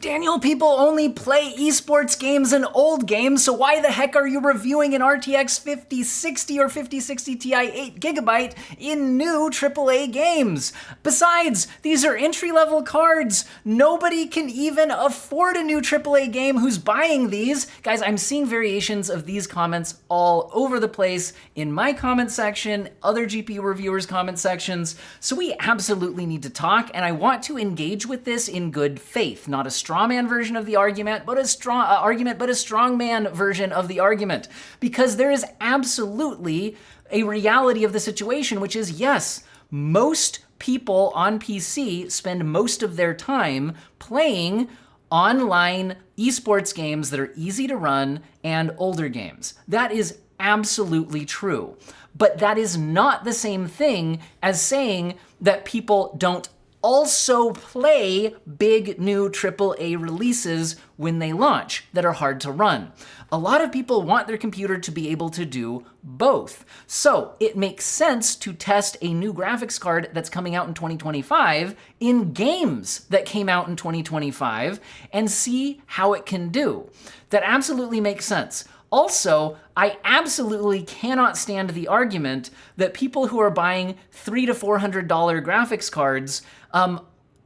Daniel, people only play esports games and old games, so why the heck are you reviewing an RTX 5060 or 5060 Ti 8GB in new AAA games? Besides, these are entry-level cards. Nobody can even afford a new AAA game who's buying these. Guys, I'm seeing variations of these comments all over the place in my comment section, other GPU reviewers' comment sections, so we absolutely need to talk, and I want to engage with this in good faith, not a straw man version of the argument, but a strong man version of the argument. Because there is absolutely a reality of the situation, which is, yes, most people on PC spend most of their time playing online esports games that are easy to run and older games. That is absolutely true. But that is not the same thing as saying that people don't also play big new AAA releases when they launch that are hard to run. A lot of people want their computer to be able to do both. So it makes sense to test a new graphics card that's coming out in 2025 in games that came out in 2025 and see how it can do. That absolutely makes sense. Also, I absolutely cannot stand the argument that people who are buying $300 to $400 graphics cards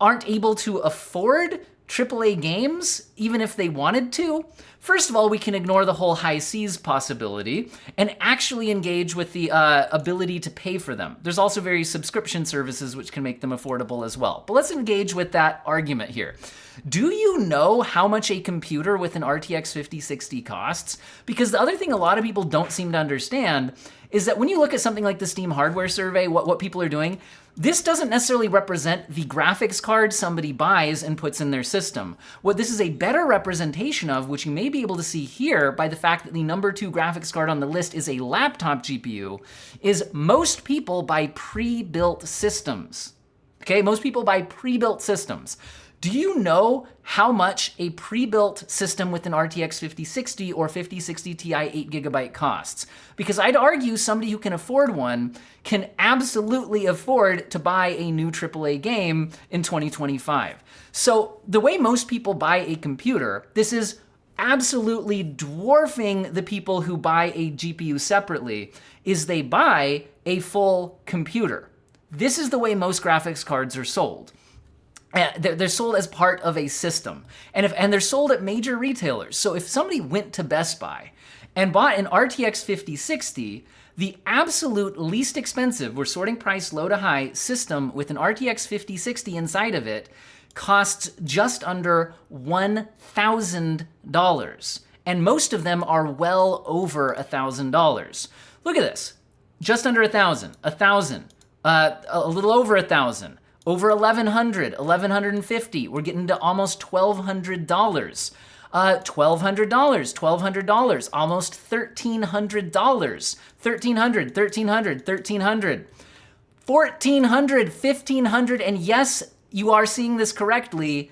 aren't able to afford AAA games, even if they wanted to. First of all, we can ignore the whole high seas possibility and actually engage with the ability to pay for them. There's also various subscription services which can make them affordable as well. But let's engage with that argument here. Do you know how much a computer with an RTX 5060 costs? Because the other thing a lot of people don't seem to understand is that when you look at something like the Steam hardware survey, what people are doing, this doesn't necessarily represent the graphics card somebody buys and puts in their system. What this is a better representation of, which you may be able to see here by the fact that the number 2 graphics card on the list is a laptop GPU, is most people buy pre-built systems. Okay, most people buy pre-built systems. Do you know how much a pre-built system with an RTX 5060 or 5060 Ti 8GB costs? Because I'd argue somebody who can afford one can absolutely afford to buy a new AAA game in 2025. So the way most people buy a computer, this is absolutely dwarfing the people who buy a GPU separately, is they buy a full computer. This is the way most graphics cards are sold. They're sold as part of a system, and they're sold at major retailers. So if somebody went to Best Buy and bought an RTX 5060, the absolute least expensive, we're sorting price low to high, system with an RTX 5060 inside of it costs just under $1,000. And most of them are well over $1,000. Look at this, just under $1,000, a little over $1,000. Over $1,100, $1,150. We're getting to almost $1,200. $1,200, almost $1,300. $1,300, $1,300, $1,400, $1,500, and yes, you are seeing this correctly,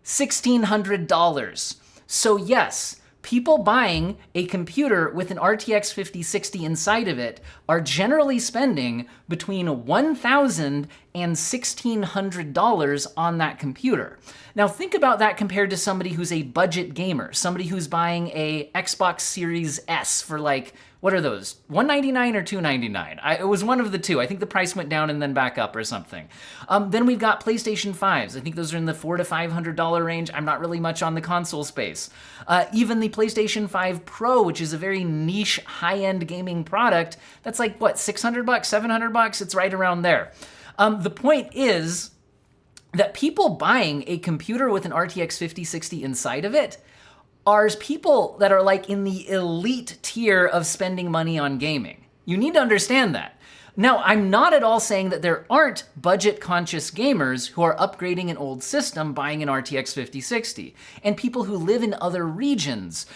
$1,600. So yes, people buying a computer with an RTX 5060 inside of it are generally spending between $1,000 and $1,600 on that computer. Now think about that compared to somebody who's a budget gamer, somebody who's buying a Xbox Series S for like, what are those, $199 or $299? It was one of the two. I think the price went down and then back up or something. Then we've got PlayStation 5s. I think those are in the $400 to $500 range. I'm not really much on the console space. Even the PlayStation 5 Pro, which is a very niche, high-end gaming product, that's like, what, $600, $700? It's right around there. The point is that people buying a computer with an RTX 5060 inside of it are people that are like in the elite tier of spending money on gaming. You need to understand that. Now, I'm not at all saying that there aren't budget-conscious gamers who are upgrading an old system, buying an RTX 5060, and people who live in other regions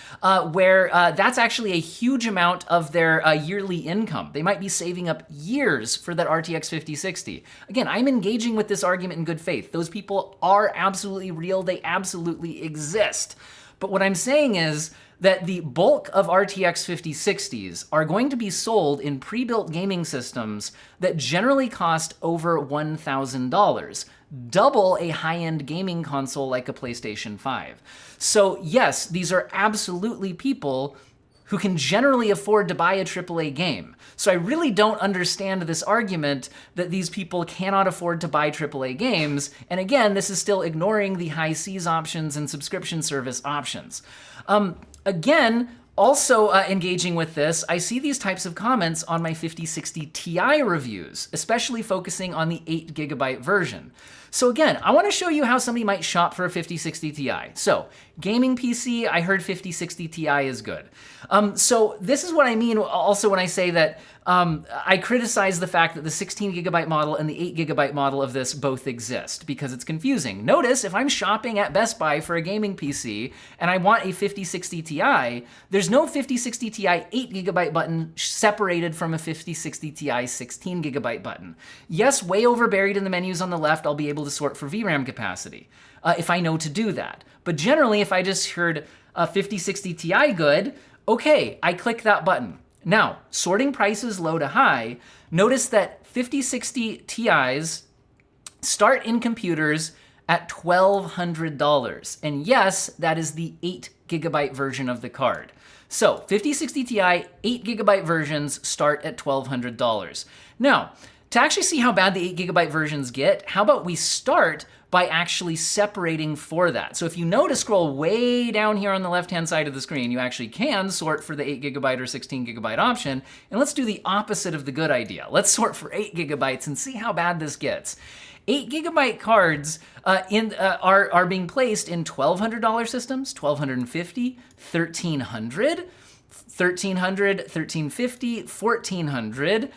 where that's actually a huge amount of their yearly income. They might be saving up years for that RTX 5060. Again, I'm engaging with this argument in good faith. Those people are absolutely real. They absolutely exist. But what I'm saying is that the bulk of RTX 5060s are going to be sold in pre-built gaming systems that generally cost over $1,000. double a high-end gaming console like a PlayStation 5. So yes, these are absolutely people who can generally afford to buy a AAA game. So I really don't understand this argument that these people cannot afford to buy AAA games. And again, this is still ignoring the high Cs options and subscription service options. Again, also engaging with this, I see these types of comments on my 5060 Ti reviews, especially focusing on the 8GB version. So again, I want to show you how somebody might shop for a 5060 Ti. So gaming PC, I heard 5060 Ti is good. So this is what I mean also when I say that I criticize the fact that the 16GB model and the 8GB model of this both exist because it's confusing. Notice if I'm shopping at Best Buy for a gaming PC and I want a 5060 Ti, there's no 5060 Ti 8GB button separated from a 5060 Ti 16GB button. Yes, way over buried in the menus on the left, I'll be able to sort for VRAM capacity if I know to do that. But generally, if I just heard a 5060 Ti good, okay, I click that button. Now, sorting prices low to high, notice that 5060 Ti's start in computers at $1,200. And yes, that is the 8GB version of the card. So 5060 Ti 8GB versions start at $1,200. Now, to actually see how bad the 8GB versions get, how about we start by actually separating for that. So if you know to scroll way down here on the left-hand side of the screen, you actually can sort for the 8GB or 16GB option. And let's do the opposite of the good idea. Let's sort for 8GB and see how bad this gets. 8GB cards are being placed in $1,200 systems, $1,250, $1,300, $1,300, $1,350, $1,400,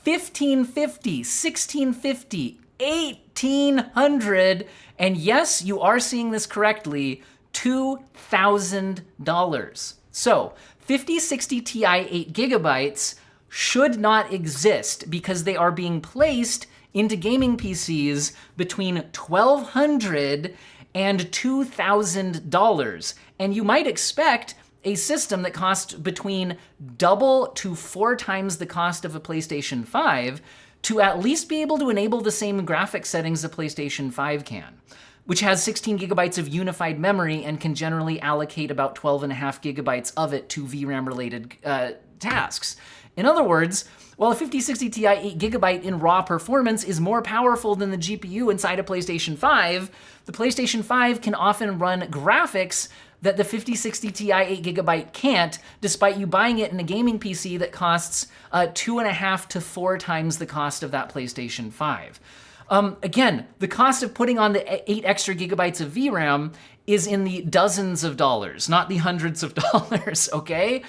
$1,550, $1,650, $1,800, and yes, you are seeing this correctly, $2,000. So 5060 Ti 8GB should not exist because they are being placed into gaming PCs between $1,200 and $2,000. And you might expect a system that costs between double to 4 times the cost of a PlayStation 5 to at least be able to enable the same graphic settings a PlayStation 5 can, which has 16GB of unified memory and can generally allocate about 12.5GB of it to VRAM-related tasks. In other words, while a 5060 Ti 8GB in raw performance is more powerful than the GPU inside a PlayStation 5, the PlayStation 5 can often run graphics that the 5060 Ti 8GB can't, despite you buying it in a gaming PC that costs 2.5 to 4 times the cost of that PlayStation 5. Again, the cost of putting on the 8 extra gigabytes of VRAM is in the dozens of dollars, not the hundreds of dollars, okay?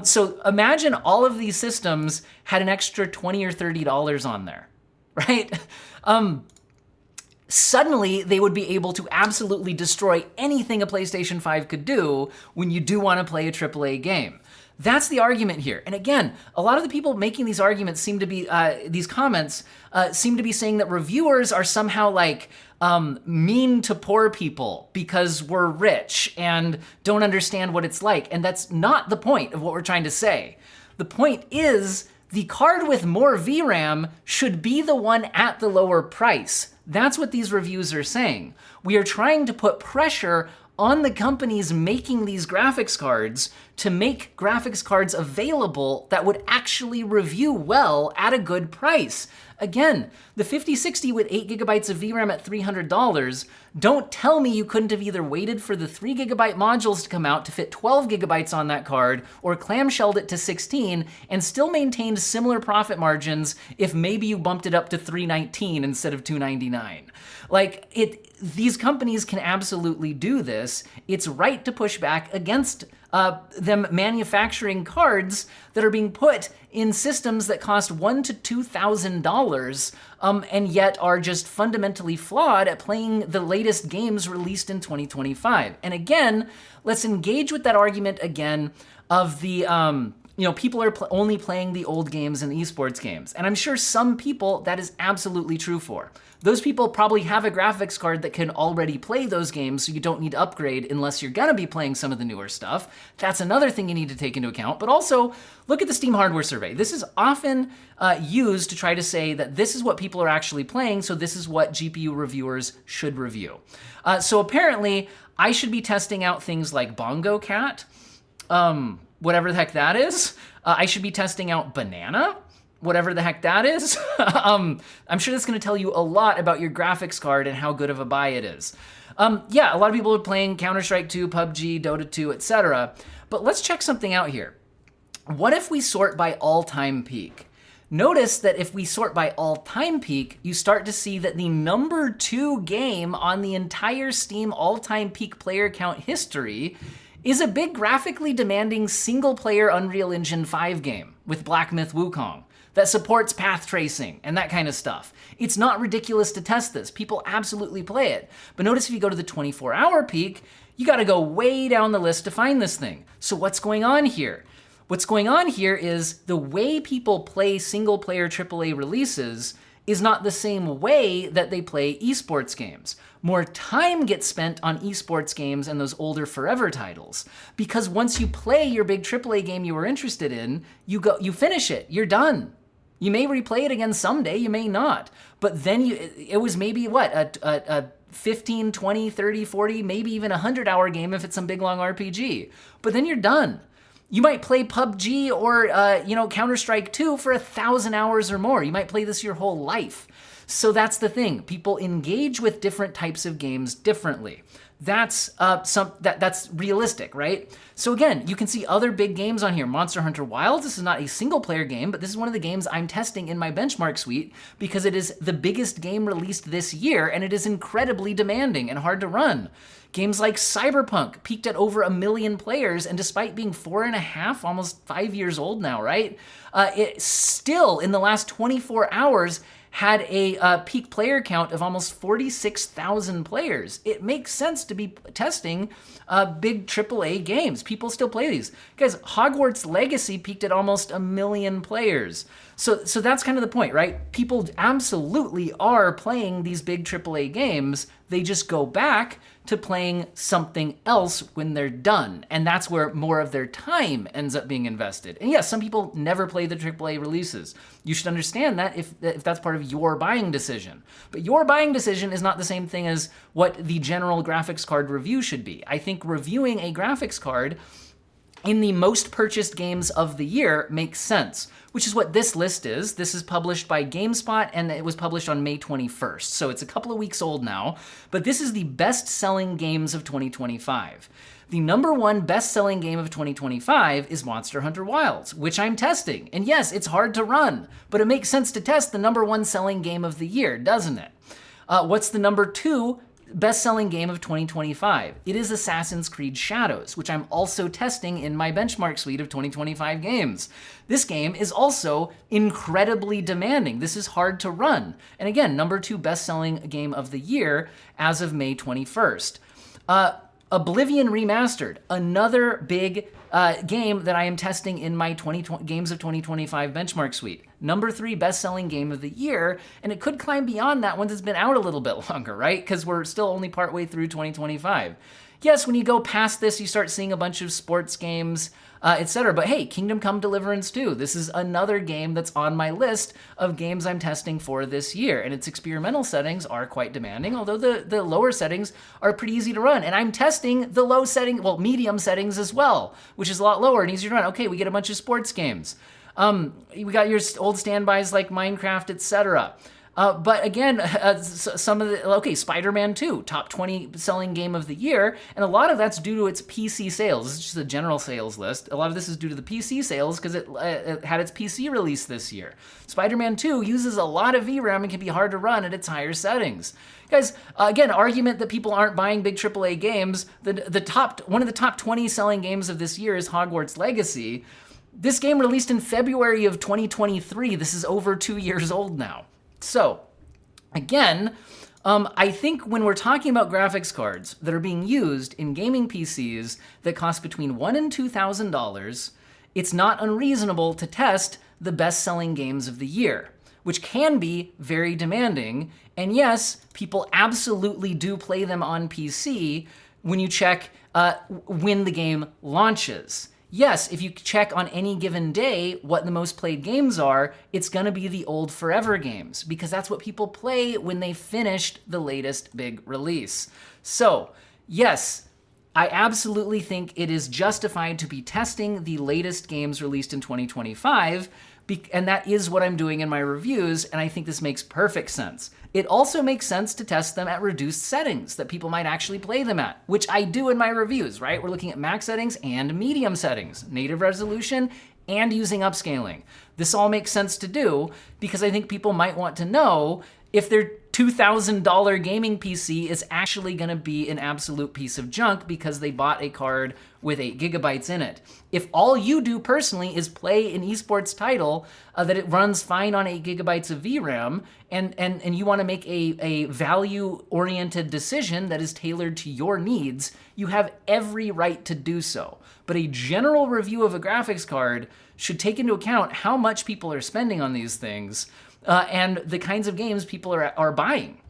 So imagine all of these systems had an extra $20 or $30 on there, right? Suddenly, they would be able to absolutely destroy anything a PlayStation 5 could do when you do want to play a AAA game. That's the argument here. And again, a lot of the people making these arguments seem to be, these comments seem to be saying that reviewers are somehow like mean to poor people because we're rich and don't understand what it's like. And that's not the point of what we're trying to say. The point is the card with more VRAM should be the one at the lower price. That's what these reviews are saying. We are trying to put pressure on the companies making these graphics cards to make graphics cards available that would actually review well at a good price. Again, the 5060 with 8GB of VRAM at $300, don't tell me you couldn't have either waited for the 3GB modules to come out to fit 12GB on that card, or clamshelled it to 16 and still maintained similar profit margins if maybe you bumped it up to $319 instead of $299. Like, these companies can absolutely do this. It's right to push back against them manufacturing cards that are being put in systems that cost $1,000 to $2,000 and yet are just fundamentally flawed at playing the latest games released in 2025. And again, let's engage with that argument again of the people are only playing the old games and esports games. And I'm sure some people that is absolutely true for. Those people probably have a graphics card that can already play those games, so you don't need to upgrade unless you're gonna be playing some of the newer stuff. That's another thing you need to take into account. But also, look at the Steam hardware survey. This is often used to try to say that this is what people are actually playing, so this is what GPU reviewers should review. So apparently, I should be testing out things like Bongo Cat, whatever the heck that is. I should be testing out Banana, whatever the heck that is. I'm sure that's going to tell you a lot about your graphics card and how good of a buy it is. Yeah, a lot of people are playing Counter-Strike 2, PUBG, Dota 2, etc. But let's check something out here. What if we sort by all-time peak? Notice that if we sort by all-time peak, you start to see that the number 2 game on the entire Steam all-time peak player count history is a big graphically demanding single-player Unreal Engine 5 game with Black Myth Wukong that supports path tracing and that kind of stuff. It's not ridiculous to test this. People absolutely play it. But notice if you go to the 24-hour peak, you gotta go way down the list to find this thing. So what's going on here? What's going on here is the way people play single-player AAA releases is not the same way that they play esports games. More time gets spent on esports games and those older forever titles. Because once you play your big AAA game you were interested in, you finish it, you're done. You may replay it again someday, you may not. But then it was maybe what, a 15, 20, 30, 40, maybe even 100-hour game if it's some big long RPG. But then you're done. You might play PUBG or Counter-Strike 2 for 1,000 hours or more. You might play this your whole life. So that's the thing. People engage with different types of games differently. That's that's realistic, right? So again, you can see other big games on here. Monster Hunter Wilds, this is not a single player game, but this is one of the games I'm testing in my benchmark suite because it is the biggest game released this year and it is incredibly demanding and hard to run. Games like Cyberpunk peaked at over 1 million players, and despite being 4.5, almost 5 years old now, right? It still, in the last 24 hours, had a peak player count of almost 46,000 players. It makes sense to be testing big AAA games. People still play these. Guys, Hogwarts Legacy peaked at almost 1 million players. So that's kind of the point, right? People absolutely are playing these big AAA games. They just go back to playing something else when they're done. And that's where more of their time ends up being invested. And yes, some people never play the AAA releases. You should understand that if that's part of your buying decision. But your buying decision is not the same thing as what the general graphics card review should be. I think reviewing a graphics card in the most purchased games of the year makes sense, which is what this list is. This is published by GameSpot, and it was published on May 21st, so it's a couple of weeks old now, but this is the best-selling games of 2025. The number 1 best-selling game of 2025 is Monster Hunter Wilds, which I'm testing. And yes, it's hard to run, but it makes sense to test the number 1 selling game of the year, doesn't it? What's the number 2 best-selling game of 2025? It is Assassin's Creed Shadows, which I'm also testing in my benchmark suite of 2025 games. This game is also incredibly demanding. This is hard to run. And again, number 2 best-selling game of the year as of May 21st. Oblivion Remastered, another big game that I am testing in my Games of 2025 benchmark suite. Number 3 best-selling game of the year, and it could climb beyond that once it's been out a little bit longer, right? Because we're still only partway through 2025. Yes, when you go past this, you start seeing a bunch of sports games, etc. But hey, Kingdom Come Deliverance 2. This is another game that's on my list of games I'm testing for this year, and its experimental settings are quite demanding, although the lower settings are pretty easy to run. And I'm testing the medium settings as well, which is a lot lower and easier to run. Okay, we get a bunch of sports games. We got your old standbys like Minecraft, etc. But again, Spider-Man 2, top 20 selling game of the year, and a lot of that's due to its PC sales. This is just a general sales list. A lot of this is due to the PC sales because it had its PC release this year. Spider-Man 2 uses a lot of VRAM and can be hard to run at its higher settings. Guys, again, argument that people aren't buying big AAA games. One of the top 20 selling games of this year is Hogwarts Legacy. This game released in February of 2023. This is over 2 years old now. So, again, I think when we're talking about graphics cards that are being used in gaming PCs that cost between $1,000 and $2,000, it's not unreasonable to test the best-selling games of the year, which can be very demanding. And yes, people absolutely do play them on PC when you check when the game launches. Yes, if you check on any given day what the most played games are, it's gonna be the old forever games, because that's what people play when they finished the latest big release. So, yes, I absolutely think it is justified to be testing the latest games released in 2025, and that is what I'm doing in my reviews, and I think this makes perfect sense. It also makes sense to test them at reduced settings that people might actually play them at, which I do in my reviews, right? We're looking at max settings and medium settings, native resolution, and using upscaling. This all makes sense to do because I think people might want to know if their $2,000 gaming PC is actually gonna be an absolute piece of junk because they bought a card with 8 gigabytes in it. If all you do personally is play an esports title that it runs fine on 8 gigabytes of VRAM, and you wanna make a value-oriented decision that is tailored to your needs, you have every right to do so. But a general review of a graphics card should take into account how much people are spending on these things, and the kinds of games people are buying.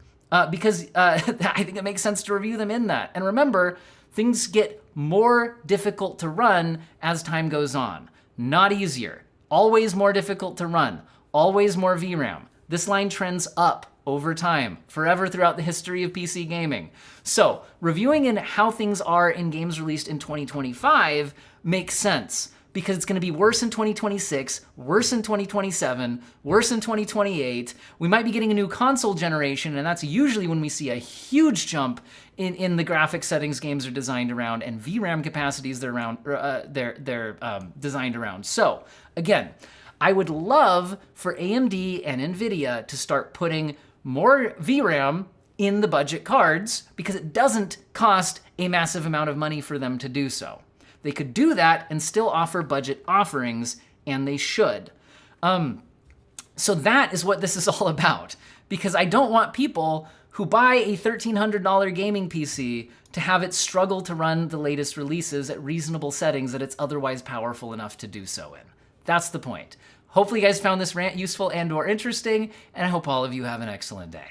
Because I think it makes sense to review them in that. And remember, things get more difficult to run as time goes on. Not easier. Always more difficult to run. Always more VRAM. This line trends up over time, forever throughout the history of PC gaming. So, reviewing in how things are in games released in 2025 makes sense, because it's gonna be worse in 2026, worse in 2027, worse in 2028. We might be getting a new console generation, and that's usually when we see a huge jump in the graphics settings games are designed around and VRAM capacities they're designed around. So, again, I would love for AMD and NVIDIA to start putting more VRAM in the budget cards, because it doesn't cost a massive amount of money for them to do so. They could do that and still offer budget offerings, and they should. So that is what this is all about, because I don't want people who buy a $1,300 gaming PC to have it struggle to run the latest releases at reasonable settings that it's otherwise powerful enough to do so in. That's the point. Hopefully you guys found this rant useful and or interesting, and I hope all of you have an excellent day.